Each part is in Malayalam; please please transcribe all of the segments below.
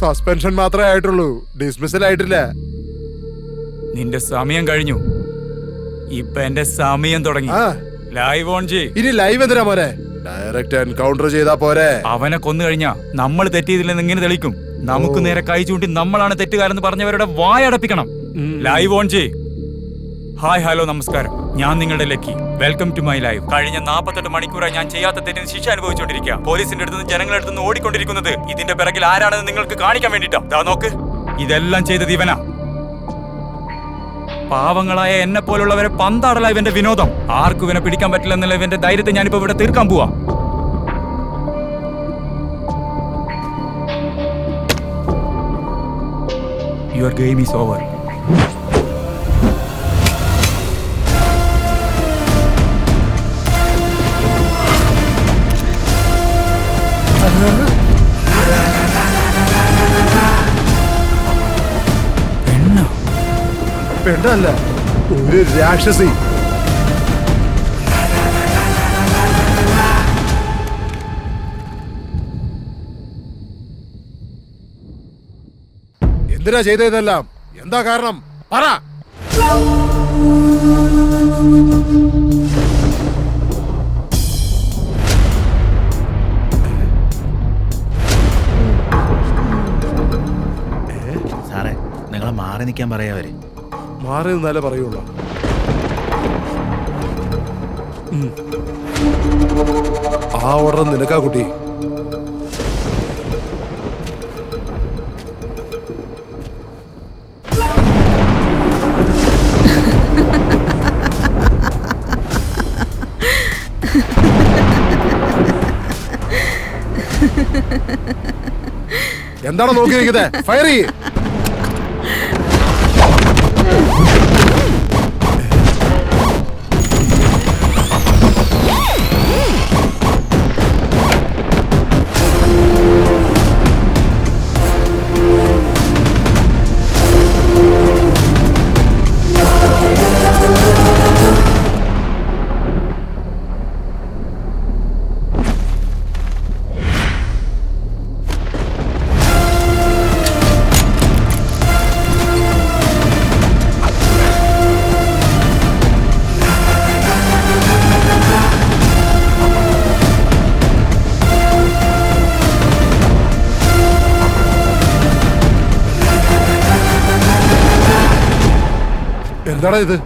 സസ്പെൻഷൻ മാത്രമേ ആയിട്ടുള്ളൂ, ഡിസ്മിസൽ ആയിട്ടില്ല. നിന്റെ സമയം കഴിഞ്ഞു. ഇപ്പൊ എന്റെ സമയം തുടങ്ങി. ലൈവ് ഓൺ ചെയ്. ഇനി ലൈവ് എന്തിനാ മോനെ? ഡയറക്റ്റ് എൻകൗണ്ടർ ചെയ്താ പോരെ? അവനെ കൊന്നു കഴിഞ്ഞാ നമ്മൾ തെറ്റിയതില്ലെന്ന് ഇങ്ങനെ തെളിയിക്കും. നമുക്ക് നേരെ കൈ ചൂണ്ടി നമ്മളാണ് തെറ്റുകാരെന്ന് പറഞ്ഞവരുടെ വായടപ്പിക്കണം. ലൈവ് ഓൺ ചെയ്. ഹായ്, ഹലോ, നമസ്കാരം. ഞാൻ നിങ്ങളുടെ Lucky. Welcome to my life. കഴിഞ്ഞ 48 മണിക്കൂറായി ഞാൻ ചെയ്യാത്ത തെറ്റിന് ശിക്ഷ അനുഭവിച്ചുകൊണ്ടിരിക്കുക. പോലീസിന്റെ അടുത്തുനിന്ന് ജനങ്ങളുടെ അടുത്തുനിന്ന് ഓടിക്കൊണ്ടിരിക്കുന്നത് ഇതിന്റെ പിറകിൽ ആരാണെന്ന് നിങ്ങൾക്ക് കാണിക്കാൻ വേണ്ടിട്ടാ. ദാ നോക്ക്, ഇതെല്ലാം ചെയ്തത് ഇവനാ. പാവങ്ങളായ എന്നെ പോലുള്ളവരെ പന്താടല ഇവന്റെ വിനോദം. ആർക്കും ഇവനെ പിടിക്കാൻ പറ്റില്ല എന്നുള്ള ഇവന്റെ ധൈര്യത്തെ ഞാനിപ്പോ ഇവിടെ തീർക്കാൻ പോവാ. Your game is over. പെണ്ണല്ല, ഒരു രാക്ഷസി. എന്തിനാ ചെയ്തതെല്ലാം? എന്താ കാരണം? പറ. സാറേ, നിങ്ങളെ മാറി നിൽക്കാൻ പറയാവരെ. മാറി നിന്നാലേ പറയുള്ളൂ. ആ ഓർഡർ നിനക്കാ കുട്ടി. എന്താണ് നോക്കിയിരിക്കുന്നത്? ഫയർ ചെയ്യ്. എന്താടാ ഇത്?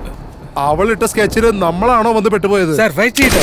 അവളിട്ട സ്കെച്ചില് നമ്മളാണോ വന്ന് പെട്ടുപോയത്? സാർ ഫൈറ്റ് ചെയ്തോ?